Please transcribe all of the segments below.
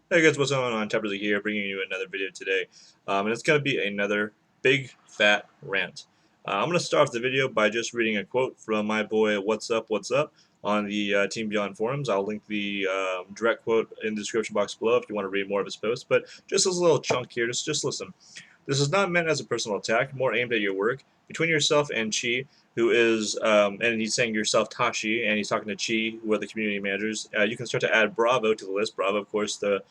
Hey guys, what's going on? Tepperzy here, bringing you another video today, and it's going to be another big fat rant. I'm going to start off the video by just reading a quote from my boy What's Up on the Team Beyond forums. I'll link the direct quote in the description box below if you want to read more of his posts. But just this little chunk here, just listen. This is not meant as a personal attack, more aimed at your work. Between yourself and Chi, who is, and he's saying yourself Tashi, and he's talking to Chi, who are the community managers. You can start to add Bravo to the list. Bravo, of course, the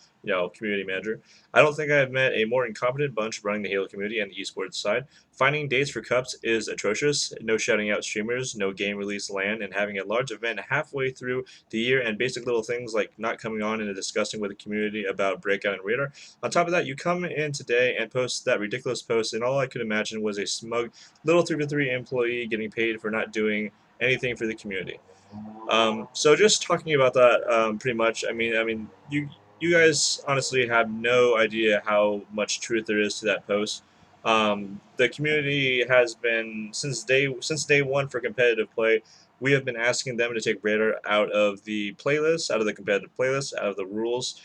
community manager. I don't think I have met a more incompetent bunch running the Halo community and the esports side. Finding dates for cups is atrocious. No shouting out streamers, no game release land, and having a large event halfway through the year, and basic little things like not coming on and discussing with the community about Breakout and Radar. On top of that, you come in today and post that ridiculous post, and all I could imagine was a smug little 3v3 employee getting paid for not doing anything for the community. So just talking about that, pretty much. I mean, you guys honestly have no idea how much truth there is to that post. The community has been since day one for competitive play. We have been asking them to take Radar out of the playlist, out of the competitive playlist, out of the rules.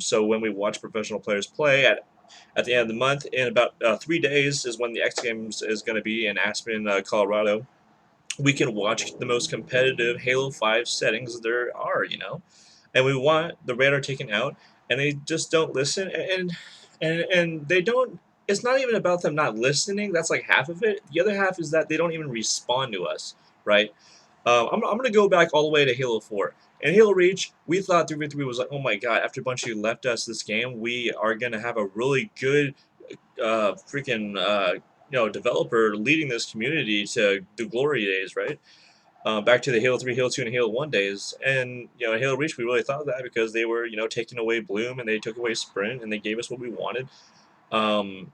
So when we watch professional players play at the end of the month, in about 3 days is when the X Games is going to be in Aspen, Colorado. We can watch the most competitive Halo 5 settings there are. And we want the radar taken out, and they just don't listen, and they don't. It's not even about them not listening. That's like half of it. The other half is that they don't even respond to us, right? I'm going to go back all the way to Halo 4. In Halo Reach, we thought 3v3 was like, oh my god, after Bungie left us this game, we are going to have a really good freaking developer leading this community to the glory days, right? Back to the Halo 3, Halo 2, and Halo 1 days. And in Halo Reach, we really thought that because they were taking away Bloom and they took away Sprint and they gave us what we wanted. Um,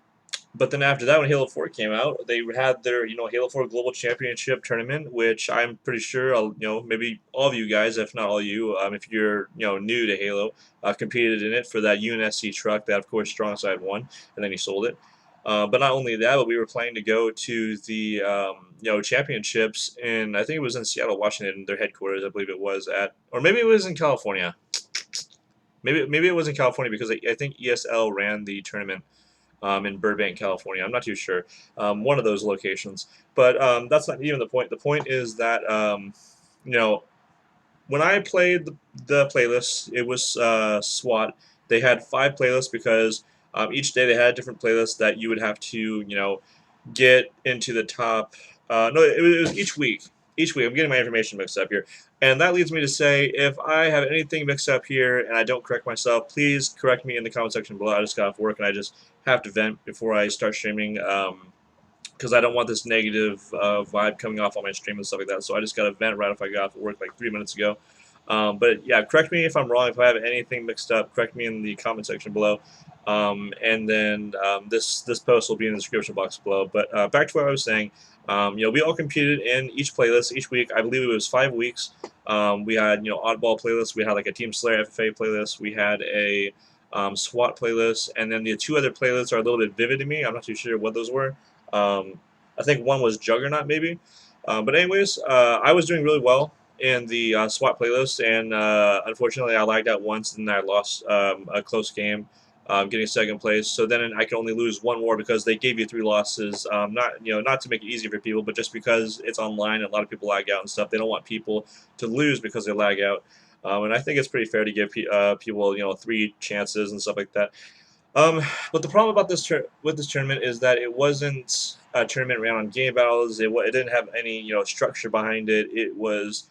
but then after that, when Halo 4 came out, they had their Halo 4 Global Championship tournament, which I'm pretty sure maybe all of you guys, if not all of you, if you're new to Halo, competed in it for that UNSC truck that of course Strongside won, and then he sold it. But not only that, but we were planning to go to the championships, and I think it was in Seattle, Washington, their headquarters. I believe it was at, or maybe it was in California. Maybe it was in California because I think ESL ran the tournament in Burbank, California. I'm not too sure. One of those locations. But that's not even the point. The point is that, you know, when I played the playlist, it was SWAT. They had 5 playlists because each day they had different playlists that you would have to, get into the top. No, it was each week. Each week, I'm getting my information mixed up here, and that leads me to say, if I have anything mixed up here and I don't correct myself, please correct me in the comment section below. I just got off work and I just have to vent before I start streaming, because I don't want this negative vibe coming off on my stream and stuff like that. So I just got to vent right if I got off work like 3 minutes ago. But yeah, correct me if I'm wrong. If I have anything mixed up, correct me in the comment section below. And then this post will be in the description box below. But back to what I was saying. We all competed in each playlist each week. I believe it was 5 weeks. We had oddball playlists. We had like a Team Slayer FFA playlist. We had a SWAT playlist, and then the 2 other playlists are a little bit vivid to me. I'm not too sure what those were. I think one was Juggernaut maybe. But anyways, I was doing really well in the SWAT playlist, and unfortunately I lagged out once, and I lost a close game, getting second place. So then I could only lose one more because they gave you 3 losses. Not to make it easy for people, but just because it's online and a lot of people lag out and stuff. They don't want people to lose because they lag out. And I think it's pretty fair to give people 3 chances and stuff like that. But the problem about with this tournament is that it wasn't a tournament ran on game battles. It didn't have any structure behind it. It was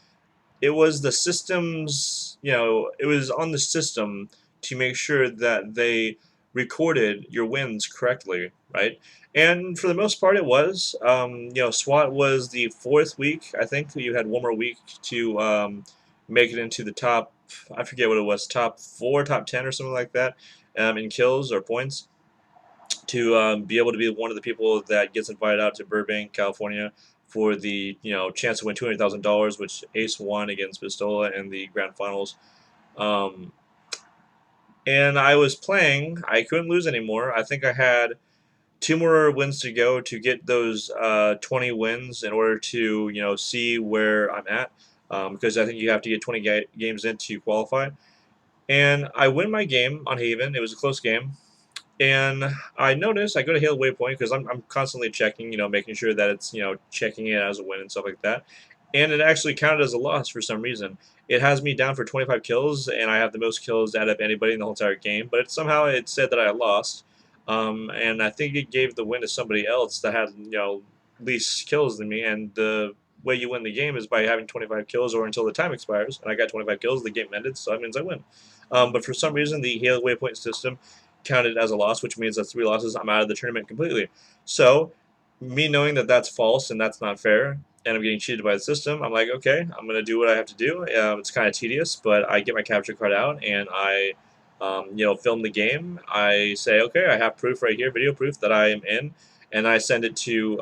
the systems. It was on the system to make sure that they recorded your wins correctly, right? And for the most part, it was. SWAT was the 4th week. I think you had one more week to make it into the top. I forget what it was, top 4, top 10, or something like that, in kills or points, to be able to be one of the people that gets invited out to Burbank, California, for the chance to win $200,000, which Ace won against Pistola in the grand finals. Um, and I was playing. I couldn't lose anymore. I think I had 2 more wins to go to get those 20 wins in order to see where I'm at, because I think you have to get 20 games in to qualify. And I win my game on Haven. It was a close game. And I noticed I go to Halo Waypoint because I'm constantly checking, making sure that it's, checking it as a win and stuff like that. And it actually counted as a loss for some reason. It has me down for 25 kills, and I have the most kills out of anybody in the whole entire game. But somehow it said that I lost, and I think it gave the win to somebody else that had, least kills than me. And the way you win the game is by having 25 kills or until the time expires. And I got 25 kills, the game ended, so that means I win. But for some reason, the Halo Waypoint system counted as a loss, which means that 3 losses, I'm out of the tournament completely. So, me knowing that that's false and that's not fair, and I'm getting cheated by the system, I'm like, okay, I'm gonna do what I have to do. It's kind of tedious, but I get my capture card out and I, film the game. I say, okay, I have proof right here, video proof that I am in, and I send it to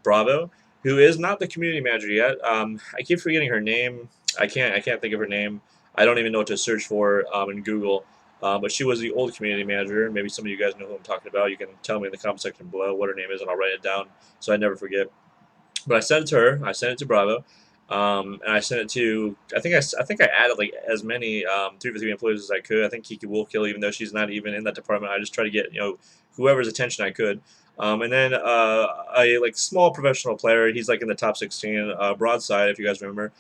Bravo, who is not the community manager yet. I keep forgetting her name. I can't think of her name. I don't even know what to search for in Google. But she was the old community manager. Maybe some of you guys know who I'm talking about. You can tell me in the comment section below what her name is, and I'll write it down so I never forget. But I sent it to her. I sent it to Bravo, and I sent it to. I think I added like as many 3v3 employees as I could. I think Kiki will kill, even though she's not even in that department. I just try to get whoever's attention I could. And then a like small professional player. He's like in the top 16. Broadside, if you guys remember,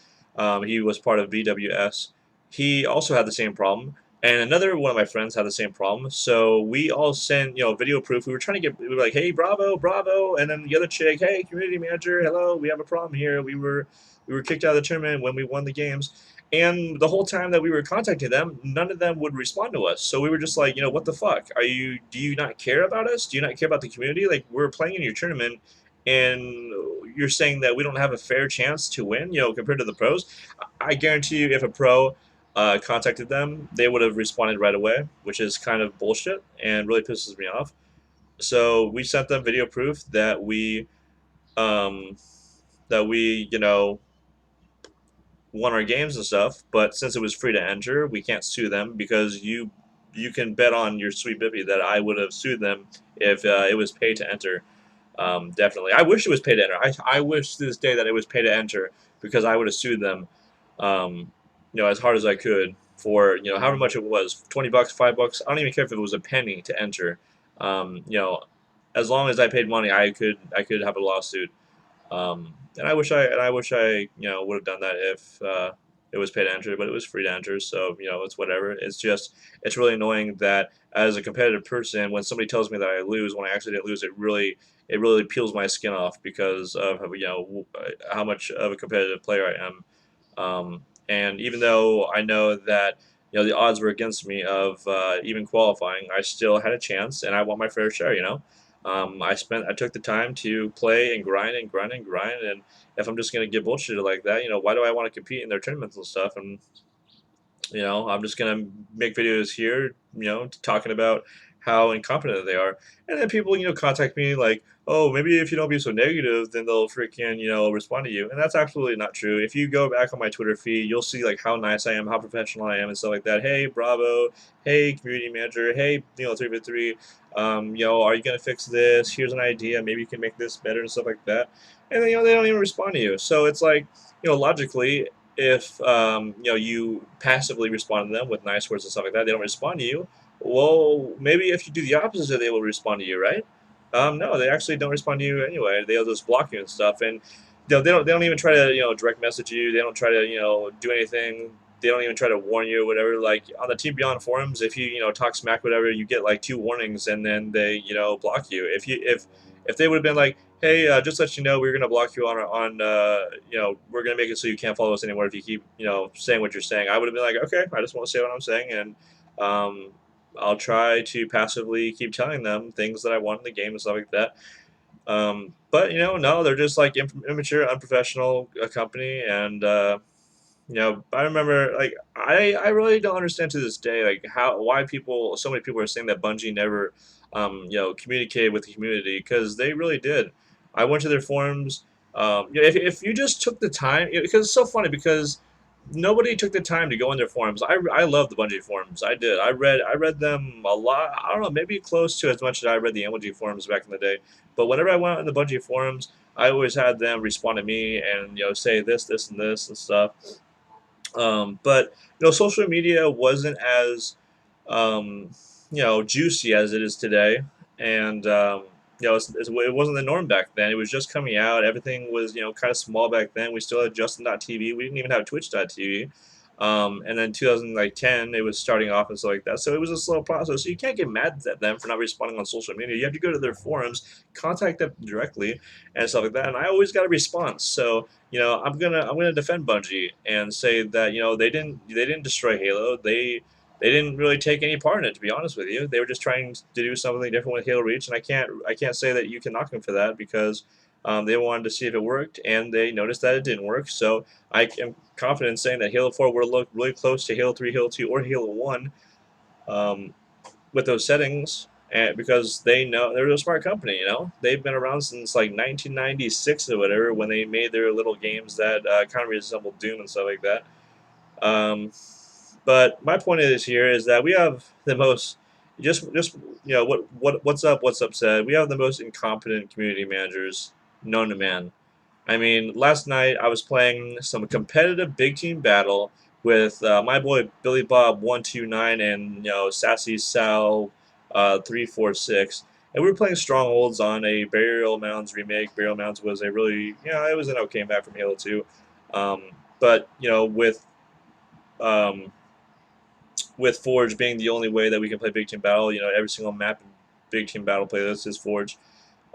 he was part of BWS. He also had the same problem. And another one of my friends had the same problem. So we all sent, video proof. We were trying to get, we were like, hey, Bravo, Bravo. And then the other chick, hey, community manager, hello, we have a problem here. We were kicked out of the tournament when we won the games. And the whole time that we were contacting them, none of them would respond to us. So we were just like, what the fuck? Do you not care about us? Do you not care about the community? Like, we're playing in your tournament and you're saying that we don't have a fair chance to win, compared to the pros. I guarantee you, if a pro contacted them, they would have responded right away, which is kind of bullshit and really pisses me off. So we sent them video proof um, that we won our games and stuff. But since it was free to enter, we can't sue them because you can bet on your sweet bippy that I would have sued them if it was pay to enter. Definitely, I wish it was pay to enter. I wish to this day that it was pay to enter because I would have sued them as hard as I could for however much it was, $20, $5. I don't even care if it was a penny to enter. Um, you know, as long as I paid money, I could have a lawsuit. And I wish I would have done that if it was paid to enter, but it was free to enter, so it's whatever. It's really annoying that as a competitive person, when somebody tells me that I lose when I actually didn't lose, it really peels my skin off because of how much of a competitive player I am. And even though I know that the odds were against me of even qualifying, I still had a chance, and I want my fair share. I took the time to play and grind and grind and grind, and if I'm just gonna get bullshitted like that, why do I want to compete in their tournaments and stuff? And I'm just gonna make videos here, talking about how incompetent they are, and then people, contact me like, oh, maybe if you don't be so negative, then they'll freaking, respond to you, and that's absolutely not true. If you go back on my Twitter feed, you'll see like how nice I am, how professional I am, and stuff like that. Hey, Bravo. Hey, community manager. Hey, 3v3. Are you gonna fix this? Here's an idea. Maybe you can make this better and stuff like that. And then, they don't even respond to you. So it's like, logically, if you passively respond to them with nice words and stuff like that, they don't respond to you. Well, maybe if you do the opposite, they will respond to you, right? No, they actually don't respond to you anyway. They'll just block you and stuff, and they don't even try to direct message you. They don't try to do anything. They don't even try to warn you or whatever. Like on the Team Beyond forums, if you talk smack whatever, you get like 2 warnings, and then they block you. If they would have been like, hey, just let you know, we're gonna block you we're gonna make it so you can't follow us anymore if you keep saying what you're saying. I would have been like, okay, I just want to say what I'm saying, and um, I'll try to passively keep telling them things that I want in the game and stuff like that. But no, they're just like immature, unprofessional company, and I remember like I really don't understand to this day like why so many people are saying that Bungie never communicated with the community, because they really did. I went to their forums. If you just took the time, because it's so funny because nobody took the time to go in their forums. I love the Bungie forums. I did. I read them a lot. I don't know, maybe close to as much as I read the MLG forums back in the day. But whenever I went in the Bungie forums, I always had them respond to me and say this, this, and this and stuff. But social media wasn't as um, juicy as it is today, and it wasn't the norm back then. It was just coming out. Everything was kind of small back then. We still had Justin.tv. We didn't even have Twitch.tv. And then 2010, it was starting off and stuff like that. So it was a slow process. So you can't get mad at them for not responding on social media. You have to go to their forums, contact them directly, and stuff like that. And I always got a response. So I'm gonna defend Bungie and say that they didn't destroy Halo. They didn't really take any part in it, to be honest with you. They were just trying to do something different with Halo Reach, and I can't say that you can knock them for that because they wanted to see if it worked, and they noticed that it didn't work. So I am confident in saying that Halo 4 will look really close to Halo 3, Halo 2, or Halo 1 um, with those settings. And because they know they're a smart company, they've been around since like 1996 or whatever when they made their little games that kind of resemble Doom and stuff like that. Um, but my point is here is that we have the most just what's up said. We have the most incompetent community managers known to man. I mean, last night I was playing some competitive big team battle with my boy Billy Bob 129 and Sassy Sal 346, and we were playing Strongholds on a Burial Mounds remake. Burial Mounds was a really it was an okay map from Halo 2, but um, with Forge being the only way that we can play Big Team Battle, every single map in Big Team Battle playlist is Forge.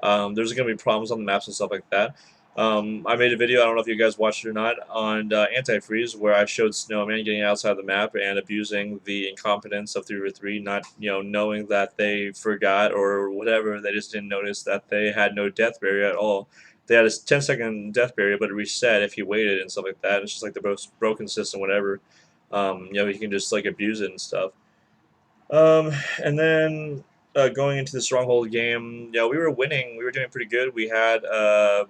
There's going to be problems on the maps and stuff like that. I made a video, I don't know if you guys watched it or not, on Antifreeze, where I showed Snowman getting outside the map and abusing the incompetence of 3v3, not knowing that they forgot or whatever. They just didn't notice that they had no death barrier at all. They had a 10-second death barrier, but it reset if you waited and stuff like that. It's just like the most broken system, whatever. You can just like abuse it and stuff. Um, and then going into the Stronghold game, we were winning. We were doing pretty good. We had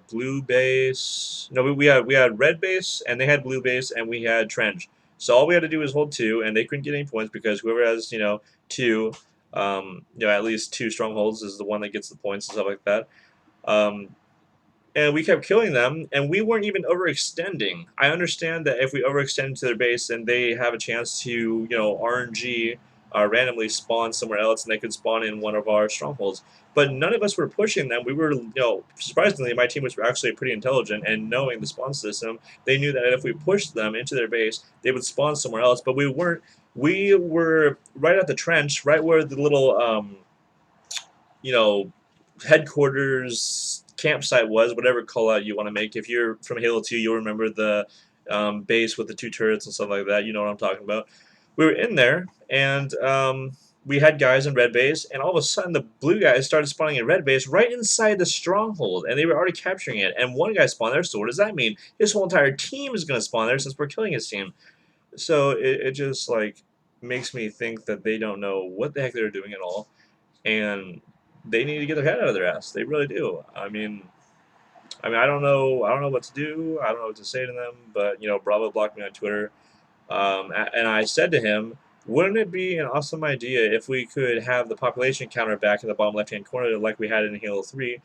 blue base. No, we had red base, and they had blue base, and we had trench. So all we had to do was hold two, and they couldn't get any points because whoever has two, at least two strongholds is the one that gets the points and stuff like that. Um, and we kept killing them, and we weren't even overextending. I understand that if we overextend to their base, then they have a chance to, RNG randomly spawn somewhere else, and they could spawn in one of our strongholds. But none of us were pushing them. We were, surprisingly, my team was actually pretty intelligent, and knowing the spawn system, they knew that if we pushed them into their base, they would spawn somewhere else. But we weren't. We were right at the trench, right where the little, you know, headquarters campsite was, whatever call out you want to make. If you're from Halo 2, you'll remember the base with the two turrets and stuff like that. You know what I'm talking about. We were in there, and we had guys in red base, and all of a sudden the blue guys started spawning in red base right inside the stronghold, and they were already capturing it. And one guy spawned there, so what does that mean? His whole entire team is going to spawn there since we're killing his team. So it just like makes me think that they don't know what the heck they're doing at all, and they need to get their head out of their ass. They really do. I mean, I don't know what to do. I don't know what to say to them. But Bravo blocked me on Twitter, and I said to him, "Wouldn't it be an awesome idea if we could have the population counter back in the bottom left-hand corner, like we had in Halo 3,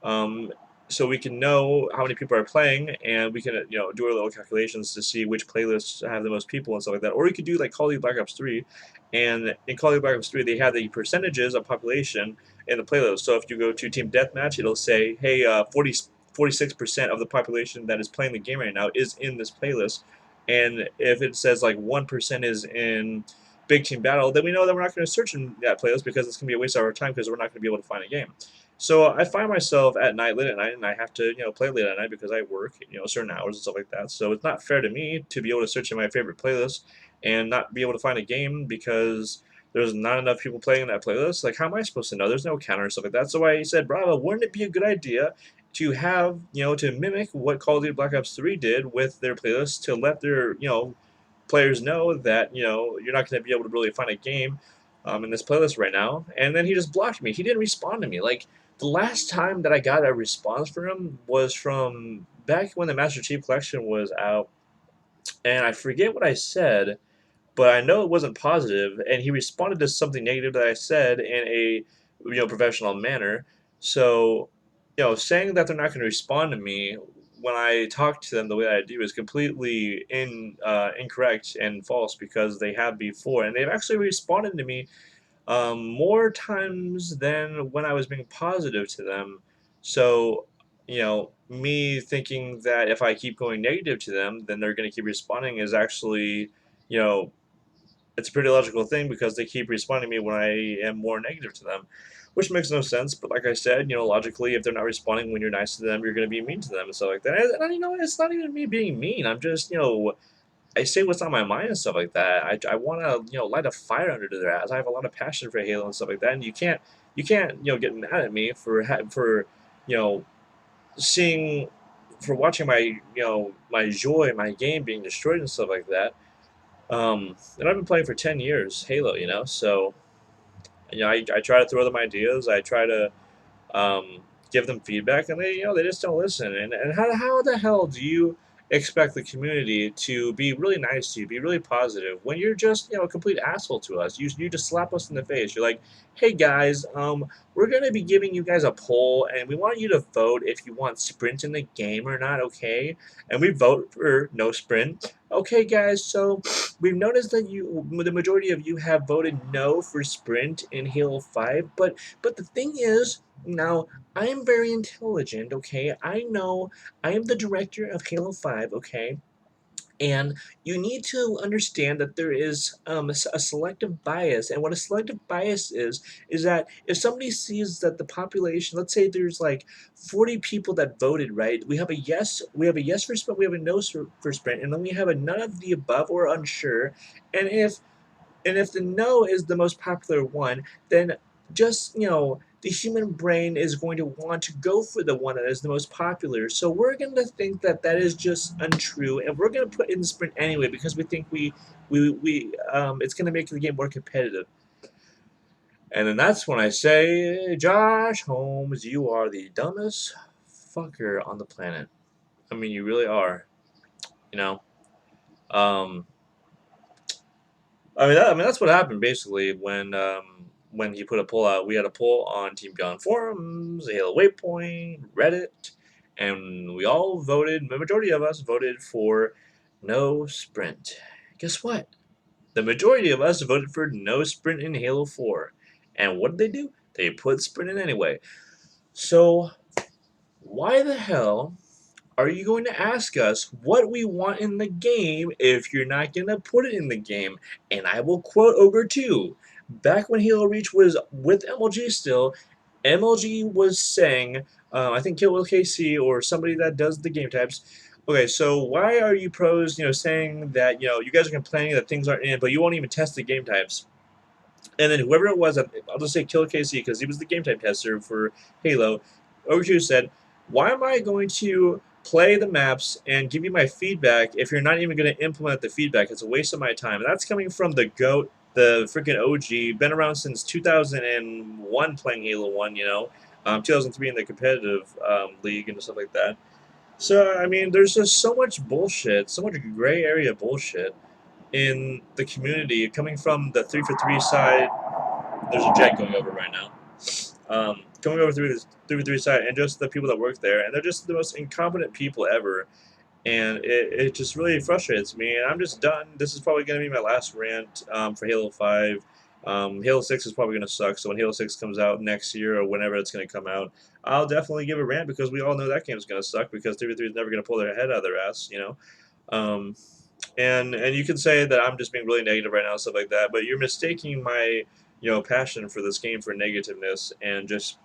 um, so we can know how many people are playing, and we can do our little calculations to see which playlists have the most people and stuff like that. Or we could do like Call of Duty Black Ops 3, and in Call of Duty Black Ops 3 they have the percentages of population in the playlist. So if you go to Team Deathmatch, it'll say, hey, 46% of the population that is playing the game right now is in this playlist, and if it says like 1% is in Big Team Battle, then we know that we're not going to search in that playlist because it's going to be a waste of our time because we're not going to be able to find a game." So I find myself at night, late at night, and I have to, play late at night because I work, certain hours and stuff like that. So it's not fair to me to be able to search in my favorite playlist and not be able to find a game because there's not enough people playing in that playlist. Like, how am I supposed to know? There's no counter and stuff like that. So I said, Bravo, wouldn't it be a good idea to have, to mimic what Call of Duty Black Ops 3 did with their playlist to let their, players know that you're not going to be able to really find a game in this playlist right now. And then he just blocked me. He didn't respond to me. Like, the last time that I got a response from him was from back when the Master Chief Collection was out, and I forget what I said, but I know it wasn't positive, and he responded to something negative that I said in a professional manner. So, saying that they're not going to respond to me when I talk to them the way that I do is completely incorrect and false because they have before, and they've actually responded to me more times than when I was being positive to them. So, me thinking that if I keep going negative to them, then they're going to keep responding is actually, you know, it's a pretty logical thing because they keep responding to me when I am more negative to them, which makes no sense. But like I said, logically, if they're not responding when you're nice to them, you're going to be mean to them and stuff like that. And it's not even me being mean. I'm just, I say what's on my mind and stuff like that. I want to light a fire under their ass. I have a lot of passion for Halo and stuff like that, and you can't get mad at me for you know seeing for watching my joy, my game being destroyed and stuff like that. And I've been playing for 10 years Halo, so I try to throw them ideas. I try to um, give them feedback, and they just don't listen. And how the hell do you expect the community to be really nice to you, be really positive when you're just a complete asshole to us? You just slap us in the face. You're like, hey guys, we're gonna be giving you guys a poll, and we want you to vote if you want sprint in the game or not. Okay, and we vote for no sprint. Okay, guys, so we've noticed that the majority of you have voted no for sprint in Halo 5, but the thing is, now, I am very intelligent, okay? I know I am the director of Halo 5, okay? And you need to understand that there is a selective bias. And what a selective bias is that if somebody sees that the population, let's say there's like 40 people that voted, right? We have a yes for sprint, we have a no for sprint, and then we have a none of the above or unsure. And if the no is the most popular one, then just, the human brain is going to want to go for the one that is the most popular. So we're going to think that that is just untrue, and we're going to put in the sprint anyway because we think it's going to make the game more competitive. And then that's when I say, Josh Holmes, you are the dumbest fucker on the planet. I mean, you really are. You know. Um, I mean that's what happened basically when he put a poll out. We had a poll on Team Beyond forums, Halo Waypoint, Reddit, and we all voted. The majority of us voted for no sprint. Guess what? The majority of us voted for no sprint in Halo 4. And what did they do? They put sprint in anyway. So why the hell are you going to ask us what we want in the game if you're not going to put it in the game? And I will quote Ogre 2. Back when Halo Reach was with MLG still, MLG was saying, I think Kill KC or somebody that does the game types. Okay, so why are you pros, saying that, you guys are complaining that things aren't in, but you won't even test the game types? And then whoever it was, I'll just say Kill KC because he was the game type tester for Halo. Ogre2 said, why am I going to play the maps and give you my feedback if you're not even going to implement the feedback? It's a waste of my time. And that's coming from the GOAT, the freaking OG, been around since 2001 playing Halo 1, 2003 in the competitive league and stuff like that. So, I mean, there's just so much bullshit, so much gray area bullshit in the community coming from the 343 side. There's a jet going over right now. Coming over through this 343 side and just the people that work there, and they're just the most incompetent people ever. And it just really frustrates me. And I'm just done. This is probably going to be my last rant for Halo 5. Halo 6 is probably going to suck. So when Halo 6 comes out next year or whenever it's going to come out, I'll definitely give a rant because we all know that game is going to suck because 343 is never going to pull their head out of their ass. Um, and you can say that I'm just being really negative right now, stuff like that. But you're mistaking my passion for this game for negativeness and just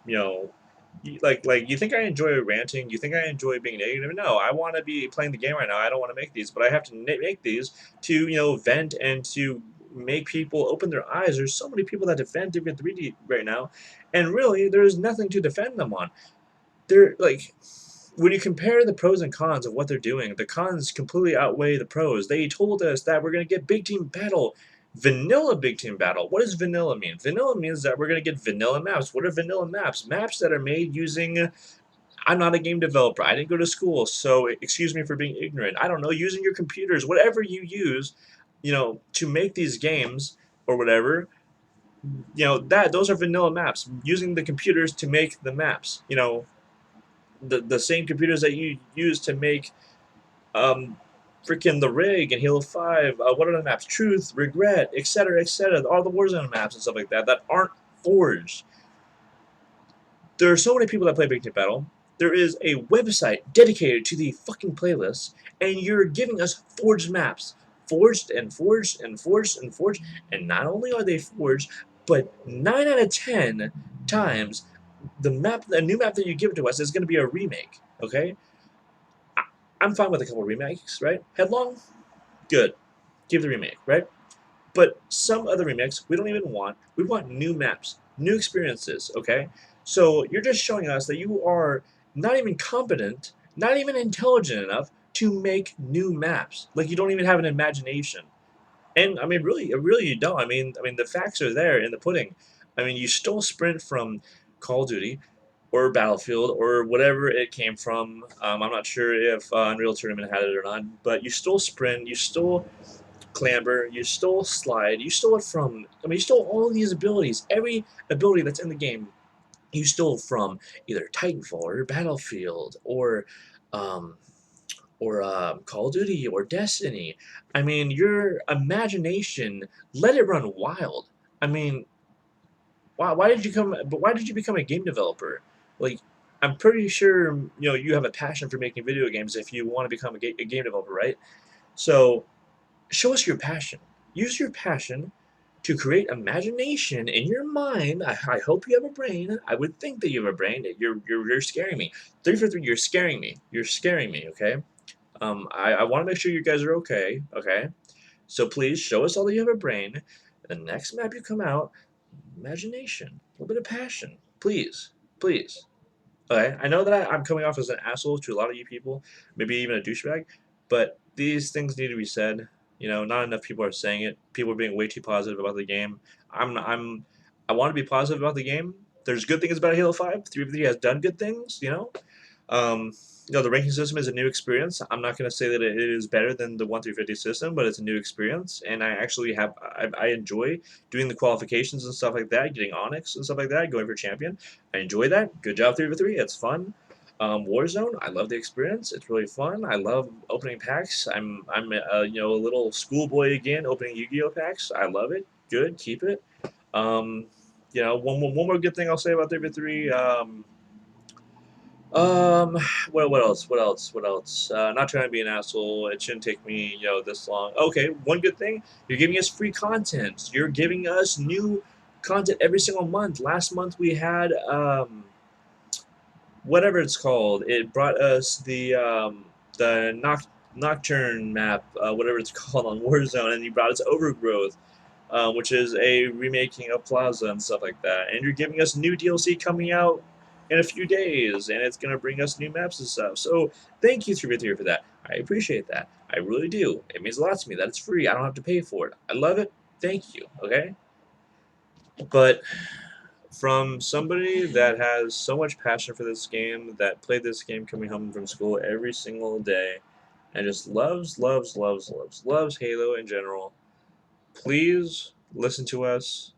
like you think I enjoy ranting? You think I enjoy being negative? No, I want to be playing the game right now. I don't want to make these, but I have to make these to vent and to make people open their eyes. There's so many people that defend Division 3D right now, and really there's nothing to defend them on. They're like when you compare the pros and cons of what they're doing, the cons completely outweigh the pros. They told us that we're going to get big team battle, vanilla big team battle. What does vanilla mean? Vanilla means that we're going to get vanilla maps. What are vanilla maps? Maps that are made using. I'm not a game developer. I didn't go to school, so excuse me for being ignorant. I don't know, using your computers, whatever you use, to make these games or whatever. Those are vanilla maps. Using the computers to make the maps. the same computers that you use to make um, freaking the rig and Halo 5. What are the maps? Truth, regret, etc., etc. All the Warzone maps and stuff like that that aren't forged. There are so many people that play Big Ten Battle. There is a website dedicated to the fucking playlist, and you're giving us forged maps. Forged and forged and forged and forged. And not only are they forged, but 9 out of 10 times, the new map that you give to us is going to be a remake. Okay? I, I'm fine with a couple remakes, right? Headlong? Good. Give the remake, right? But some other remakes we don't even want. We want new maps, new experiences, okay? So you're just showing us that you are not even competent, not even intelligent enough to make new maps. Like you don't even have an imagination. And I mean, really, you don't. I mean, the facts are there in the pudding. I mean, you stole Sprint from Call of Duty or Battlefield or whatever it came from. I'm not sure if Unreal Tournament had it or not, but you stole Sprint, you stole Clamber, you stole Slide, you stole it from. I mean, you stole all of these abilities. Every ability that's in the game, you stole from either Titanfall or Battlefield um, or Call of Duty or Destiny. I mean, your imagination, let it run wild. I mean, why did you come? But why did you become a game developer? Like, I'm pretty sure you have a passion for making video games if you want to become a game developer, right? So show us your passion. Use your passion to create imagination in your mind. I hope you have a brain. I would think that you have a brain. You're scaring me. 3 for 3, you're scaring me. You're scaring me. Okay. I want to make sure you guys are okay. Okay. So please show us all that you have a brain. The next map you come out, imagination, a little bit of passion. Please, please. Okay, I know that I'm coming off as an asshole to a lot of you people, maybe even a douchebag, but these things need to be said. Not enough people are saying it. People are being way too positive about the game. I want to be positive about the game. There's good things about Halo 5. 3 has done good things. Um, the ranking system is a new experience. I'm not going to say that it is better than the 1 through 50 system, but it's a new experience, and I actually I enjoy doing the qualifications and stuff like that, getting Onyx and stuff like that, going for champion. I enjoy that. Good job, 3 for 3. It's fun. Warzone, I love the experience. It's really fun. I love opening packs. I'm a little schoolboy again, opening Yu-Gi-Oh packs. I love it. Good, keep it. Um, one more good thing I'll say about 3 for 3. Um, what else? What else? What else? Not trying to be an asshole. It shouldn't take me, this long. Okay, one good thing, you're giving us free content. You're giving us new content every single month. Last month we had whatever it's called. It brought us the Nocturne map, whatever it's called on Warzone, and you brought us Overgrowth, which is a remaking of Plaza and stuff like that. And you're giving us new DLC coming out in a few days, and it's going to bring us new maps and stuff. So thank you, 3 for that. I appreciate that. I really do. It means a lot to me that it's free. I don't have to pay for it. I love it. Thank you. Okay? But from somebody that has so much passion for this game, that played this game coming home from school every single day, and just loves Halo in general, please listen to us.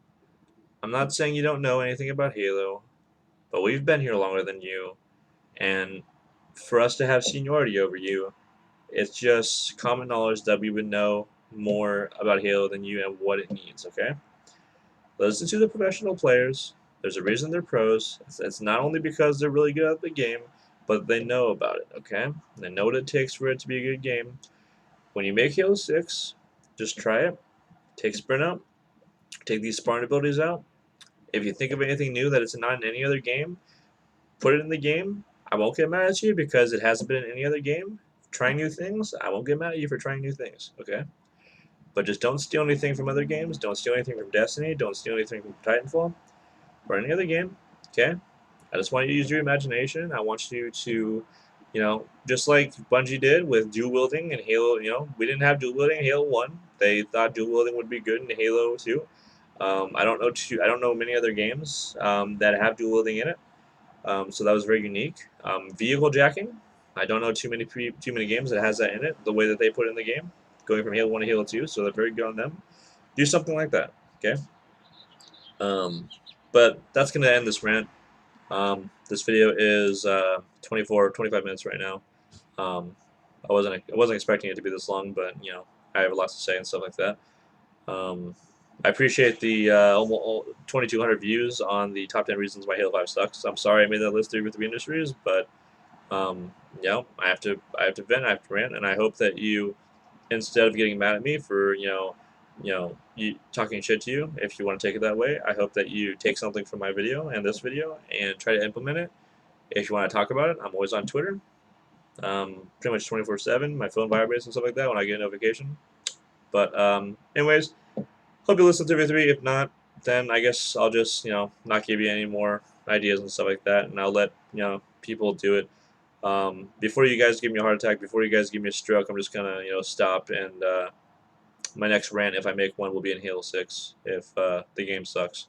I'm not saying you don't know anything about Halo, but we've been here longer than you, and for us to have seniority over you, it's just common knowledge that we would know more about Halo than you and what it needs, okay? Listen to the professional players. There's a reason they're pros. It's not only because they're really good at the game, but they know about it, okay? They know what it takes for it to be a good game. When you make Halo 6, just try it. Take Sprint out. Take these Spartan abilities out. If you think of anything new that it's not in any other game, put it in the game. I won't get mad at you because it hasn't been in any other game. Trying new things, I won't get mad at you for trying new things, okay? But just don't steal anything from other games. Don't steal anything from Destiny. Don't steal anything from Titanfall or any other game, okay? I just want you to use your imagination. I want you to, just like Bungie did with dual wielding in Halo. We didn't have dual wielding in Halo 1. They thought dual wielding would be good in Halo 2. I don't know many other games that have dual wielding in it. So that was very unique. Vehicle jacking. I don't know too many games that has that in it. The way that they put it in the game, going from Halo 1 to Halo 2. So they're very good on them. Do something like that. Okay. Um, but that's gonna end this rant. This video is 25 minutes right now. Um, I wasn't expecting it to be this long, but I have a lot to say and stuff like that. Um, I appreciate the almost 2,200 views on the top 10 reasons why Halo 5 sucks. I'm sorry I made that list through with the industries, but um, I have to vent, I have to rant, and I hope that you, instead of getting mad at me for you talking shit to you, if you want to take it that way, I hope that you take something from my video and this video and try to implement it. If you want to talk about it, I'm always on Twitter, pretty much 24/7. My phone vibrates and stuff like that when I get a notification. But anyways, hope you listen to V3. If not, then I guess I'll just not give you any more ideas and stuff like that, and I'll let people do it. Before you guys give me a heart attack, before you guys give me a stroke, I'm just gonna stop, and my next rant, if I make one, will be in Halo 6 if the game sucks.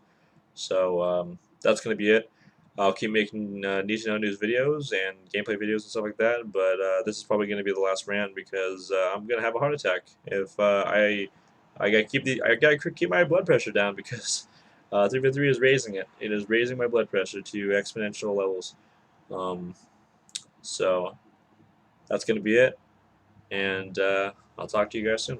So that's gonna be it. I'll keep making need to know news videos and gameplay videos and stuff like that. But this is probably gonna be the last rant because I'm gonna have a heart attack if I gotta keep my blood pressure down because 353 is raising it. It is raising my blood pressure to exponential levels. Um, so that's gonna be it, and I'll talk to you guys soon.